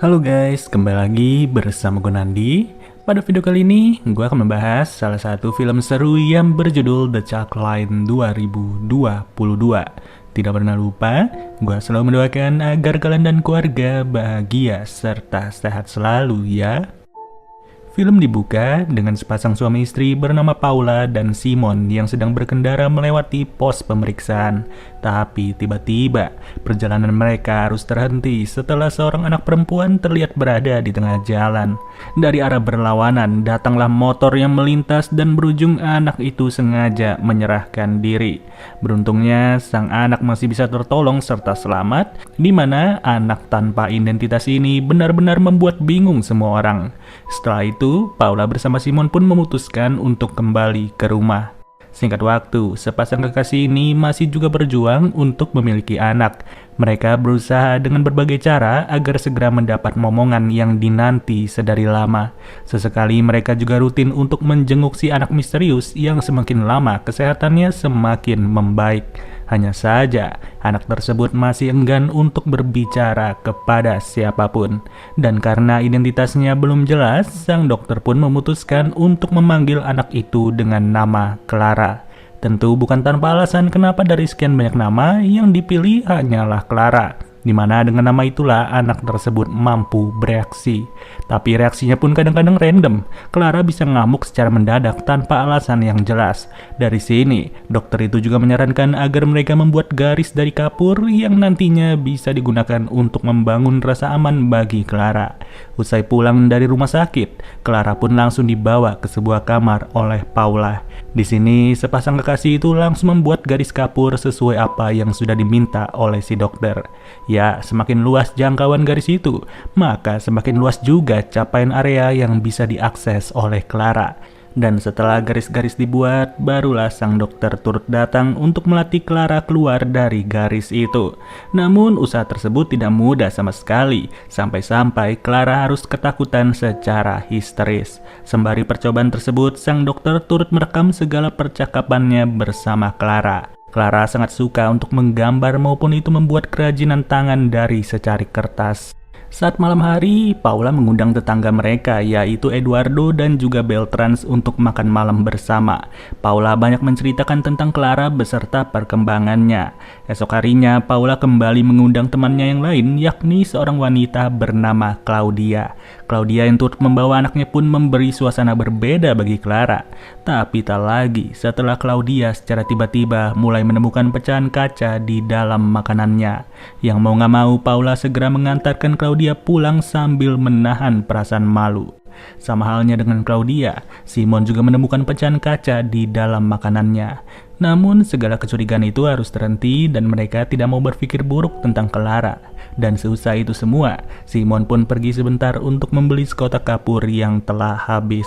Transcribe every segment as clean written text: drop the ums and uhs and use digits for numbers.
Halo guys, kembali lagi bersama gue Nandi. Pada video kali ini, gue akan membahas salah satu film seru yang berjudul The Chalk Line 2022. Tidak pernah lupa, gue selalu mendoakan agar kalian dan keluarga bahagia serta sehat selalu ya. Film dibuka dengan sepasang suami istri bernama Paula dan Simon yang sedang berkendara melewati pos pemeriksaan. Tapi tiba-tiba perjalanan mereka harus terhenti setelah seorang anak perempuan terlihat berada di tengah jalan. Dari arah berlawanan datanglah motor yang melintas dan berujung anak itu sengaja menyerahkan diri. Beruntungnya sang anak masih bisa tertolong serta selamat, di mana anak tanpa identitas ini benar-benar membuat bingung semua orang. Setelah itu, Paula bersama Simon pun memutuskan untuk kembali ke rumah. Singkat waktu, sepasang kekasih ini masih juga berjuang untuk memiliki anak. Mereka berusaha dengan berbagai cara agar segera mendapat momongan yang dinanti sedari lama. Sesekali mereka juga rutin untuk menjenguk si anak misterius yang semakin lama kesehatannya semakin membaik. Hanya saja, anak tersebut masih enggan untuk berbicara kepada siapapun. Dan karena identitasnya belum jelas, sang dokter pun memutuskan untuk memanggil anak itu dengan nama Clara. Tentu bukan tanpa alasan kenapa dari sekian banyak nama yang dipilih hanyalah Clara, di mana dengan nama itulah anak tersebut mampu bereaksi. Tapi reaksinya pun kadang-kadang random. Clara bisa ngamuk secara mendadak tanpa alasan yang jelas. Dari sini, dokter itu juga menyarankan agar mereka membuat garis dari kapur yang nantinya bisa digunakan untuk membangun rasa aman bagi Clara. Usai pulang dari rumah sakit, Clara pun langsung dibawa ke sebuah kamar oleh Paula. Di sini, sepasang kekasih itu langsung membuat garis kapur sesuai apa yang sudah diminta oleh si dokter. Ya, semakin luas jangkauan garis itu, maka semakin luas juga capaian area yang bisa diakses oleh Clara. Dan setelah garis-garis dibuat, barulah sang dokter turut datang untuk melatih Clara keluar dari garis itu. Namun usaha tersebut tidak mudah sama sekali, sampai-sampai Clara harus ketakutan secara histeris. Sembari percobaan tersebut, sang dokter turut merekam segala percakapannya bersama Clara. Clara sangat suka untuk menggambar maupun itu membuat kerajinan tangan dari secari kertas. Saat malam hari, Paula mengundang tetangga mereka yaitu Eduardo dan juga Beltrans untuk makan malam bersama. Paula banyak menceritakan tentang Clara beserta perkembangannya. Esok harinya, Paula kembali mengundang temannya yang lain yakni seorang wanita bernama Claudia. Claudia yang turut membawa anaknya pun memberi suasana berbeda bagi Clara. Tapi tak lagi setelah Claudia secara tiba-tiba mulai menemukan pecahan kaca di dalam makanannya. Yang mau gak mau, Paula segera mengantarkan Claudia pulang sambil menahan perasaan malu. Sama halnya dengan Claudia, Simon juga menemukan pecahan kaca di dalam makanannya. Namun segala kecurigaan itu harus terhenti dan mereka tidak mau berpikir buruk tentang Clara. Dan seusai itu semua, Simon pun pergi sebentar untuk membeli sekotak kapur yang telah habis.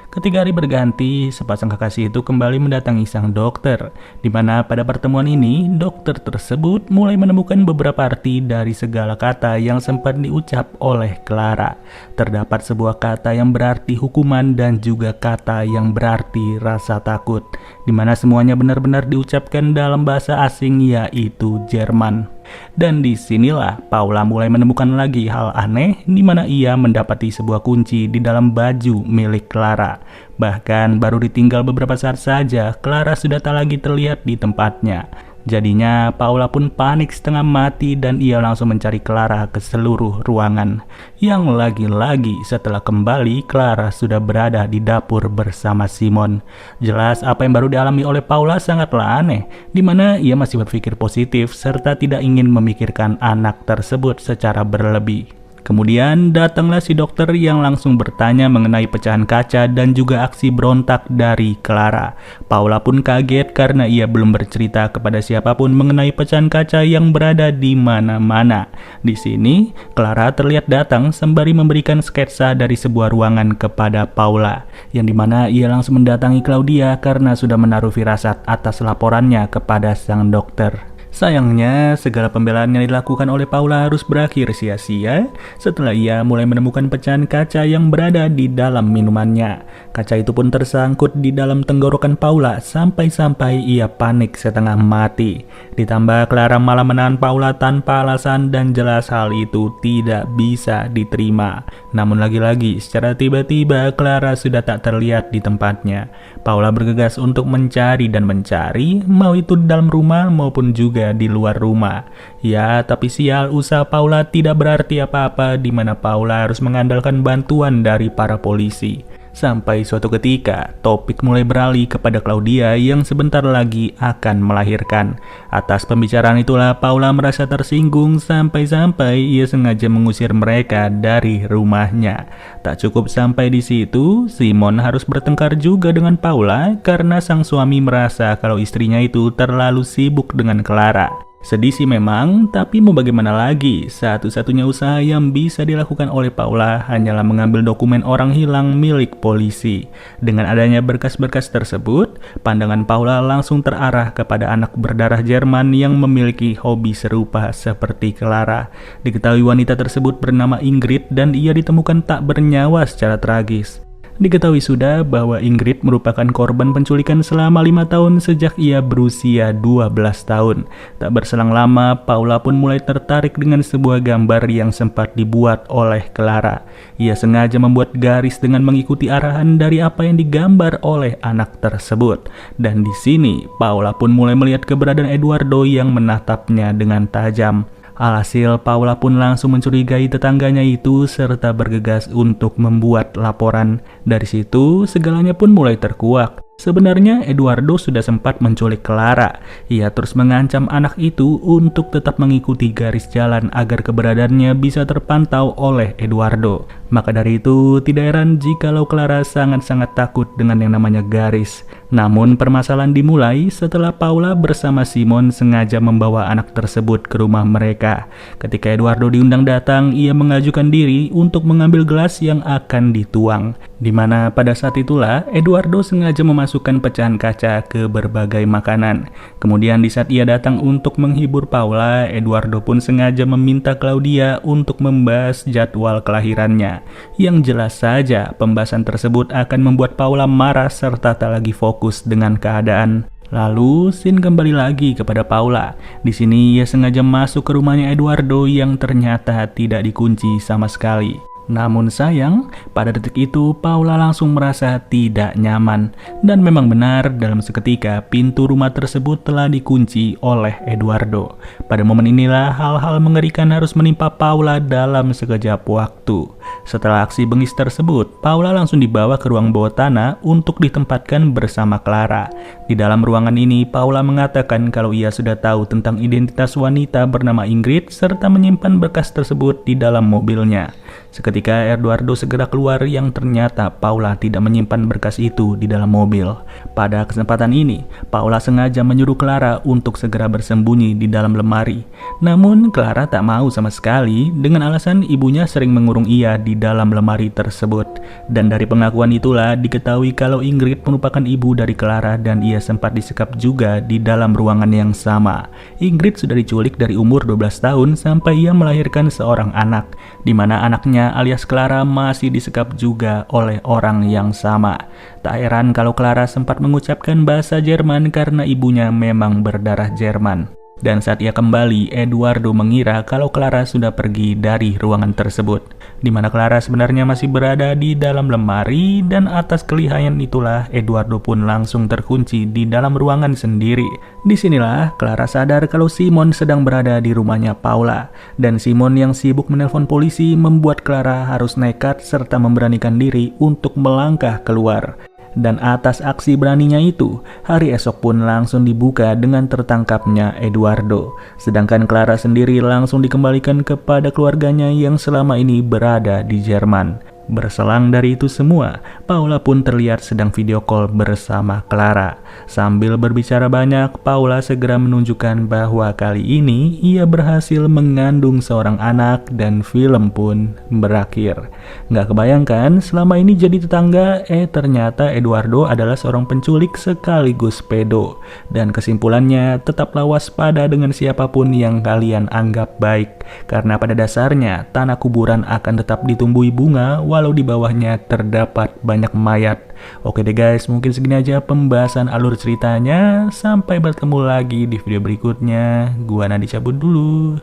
Ketika hari berganti, sepasang kekasih itu kembali mendatangi sang dokter, di mana pada pertemuan ini, dokter tersebut mulai menemukan beberapa arti dari segala kata yang sempat diucap oleh Clara. Terdapat sebuah kata yang berarti hukuman dan juga kata yang berarti rasa takut, di mana semuanya benar-benar diucapkan dalam bahasa asing yaitu Jerman. Dan disinilah Paula mulai menemukan lagi hal aneh di mana ia mendapati sebuah kunci di dalam baju milik Clara. Bahkan baru ditinggal beberapa saat saja, Clara sudah tak lagi terlihat di tempatnya. Jadinya Paula pun panik setengah mati dan ia langsung mencari Clara ke seluruh ruangan. Yang lagi-lagi setelah kembali, Clara sudah berada di dapur bersama Simon. Jelas apa yang baru dialami oleh Paula sangatlah aneh, di mana ia masih berpikir positif serta tidak ingin memikirkan anak tersebut secara berlebih. Kemudian datanglah si dokter yang langsung bertanya mengenai pecahan kaca dan juga aksi berontak dari Clara. Paula pun kaget karena ia belum bercerita kepada siapapun mengenai pecahan kaca yang berada di mana-mana. Di sini, Clara terlihat datang sembari memberikan sketsa dari sebuah ruangan kepada Paula, yang dimana ia langsung mendatangi Claudia karena sudah menaruh firasat atas laporannya kepada sang dokter. Sayangnya, segala pembelaan yang dilakukan oleh Paula harus berakhir sia-sia setelah ia mulai menemukan pecahan kaca yang berada di dalam minumannya. Kaca itu pun tersangkut di dalam tenggorokan Paula sampai-sampai ia panik setengah mati. Ditambah Clara malah menahan Paula tanpa alasan dan jelas hal itu tidak bisa diterima. Namun lagi-lagi, secara tiba-tiba Clara sudah tak terlihat di tempatnya. Paula bergegas untuk mencari dan mencari, mau itu di dalam rumah maupun juga di luar rumah. Ya, tapi sial, usaha Paula tidak berarti apa-apa di mana Paula harus mengandalkan bantuan dari para polisi. Sampai suatu ketika, topik mulai beralih kepada Claudia yang sebentar lagi akan melahirkan. Atas pembicaraan itulah Paula merasa tersinggung sampai-sampai ia sengaja mengusir mereka dari rumahnya. Tak cukup sampai di situ, Simon harus bertengkar juga dengan Paula karena sang suami merasa kalau istrinya itu terlalu sibuk dengan Clara. Sedih sih memang, tapi mau bagaimana lagi? Satu-satunya usaha yang bisa dilakukan oleh Paula hanyalah mengambil dokumen orang hilang milik polisi. Dengan adanya berkas-berkas tersebut, pandangan Paula langsung terarah kepada anak berdarah Jerman yang memiliki hobi serupa seperti Clara. Diketahui wanita tersebut bernama Ingrid dan ia ditemukan tak bernyawa secara tragis. Diketahui sudah bahwa Ingrid merupakan korban penculikan selama 5 tahun sejak ia berusia 12 tahun. Tak berselang lama, Paula pun mulai tertarik dengan sebuah gambar yang sempat dibuat oleh Clara. Ia sengaja membuat garis dengan mengikuti arahan dari apa yang digambar oleh anak tersebut. Dan di sini, Paula pun mulai melihat keberadaan Eduardo yang menatapnya dengan tajam. Alhasil, Paula pun langsung mencurigai tetangganya itu serta bergegas untuk membuat laporan. Dari situ, segalanya pun mulai terkuak. Sebenarnya Eduardo sudah sempat menculik Clara. Ia terus mengancam anak itu untuk tetap mengikuti garis jalan agar keberadaannya bisa terpantau oleh Eduardo. Maka dari itu, tidak heran jikalau Clara sangat-sangat takut dengan yang namanya garis. Namun permasalahan dimulai setelah Paula bersama Simon sengaja membawa anak tersebut ke rumah mereka. Ketika Eduardo diundang datang, ia mengajukan diri untuk mengambil gelas yang akan dituang. Di mana pada saat itulah Eduardo sengaja memasukkan pecahan kaca ke berbagai makanan. Kemudian di saat ia datang untuk menghibur Paula, Eduardo pun sengaja meminta Claudia untuk membahas jadwal kelahirannya. Yang jelas saja pembahasan tersebut akan membuat Paula marah serta tak lagi fokus dengan keadaan. Lalu, scene kembali lagi kepada Paula. Di sini ia sengaja masuk ke rumahnya Eduardo yang ternyata tidak dikunci sama sekali. Namun sayang, pada detik itu Paula langsung merasa tidak nyaman. Dan memang benar, dalam seketika pintu rumah tersebut telah dikunci oleh Eduardo. Pada momen inilah hal-hal mengerikan harus menimpa Paula dalam sekejap waktu. Setelah aksi bengis tersebut, Paula langsung dibawa ke ruang bawah tanah untuk ditempatkan bersama Clara. Di dalam ruangan ini, Paula mengatakan kalau ia sudah tahu tentang identitas wanita bernama Ingrid serta menyimpan berkas tersebut di dalam mobilnya. Seketika Eduardo segera keluar yang ternyata Paula tidak menyimpan berkas itu di dalam mobil. Pada kesempatan ini, Paula sengaja menyuruh Clara untuk segera bersembunyi di dalam lemari. Namun Clara tak mau sama sekali dengan alasan ibunya sering mengurung ia di dalam lemari tersebut. Dan dari pengakuan itulah diketahui kalau Ingrid merupakan ibu dari Clara dan ia sempat disekap juga di dalam ruangan yang sama. Ingrid sudah diculik dari umur 12 tahun sampai ia melahirkan seorang anak, di mana anaknya alias Clara masih disekap juga oleh orang yang sama. Tak heran kalau Clara sempat mengucapkan bahasa Jerman karena ibunya memang berdarah Jerman. Dan saat ia kembali, Eduardo mengira kalau Clara sudah pergi dari ruangan tersebut, di mana Clara sebenarnya masih berada di dalam lemari. Dan atas kelihayan itulah Eduardo pun langsung terkunci di dalam ruangan sendiri. Disinilah Clara sadar kalau Simon sedang berada di rumahnya Paula. Dan Simon yang sibuk menelpon polisi membuat Clara harus nekat serta memberanikan diri untuk melangkah keluar. Dan atas aksi beraninya itu, hari esok pun langsung dibuka dengan tertangkapnya Eduardo. Sedangkan Clara sendiri langsung dikembalikan kepada keluarganya yang selama ini berada di Jerman. Berselang dari itu semua, Paula pun terlihat sedang video call bersama Clara. Sambil berbicara banyak, Paula segera menunjukkan bahwa kali ini ia berhasil mengandung seorang anak dan film pun berakhir. Nggak kebayangkan, selama ini jadi tetangga, ternyata Eduardo adalah seorang penculik sekaligus pedo. Dan kesimpulannya, tetaplah waspada dengan siapapun yang kalian anggap baik. Karena pada dasarnya, tanah kuburan akan tetap ditumbuhi bunga walau di bawahnya terdapat banyak mayat. Oke deh guys, mungkin segini aja pembahasan alur ceritanya. Sampai bertemu lagi di video berikutnya. Gua Nadi cabut dulu.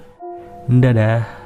Dadah.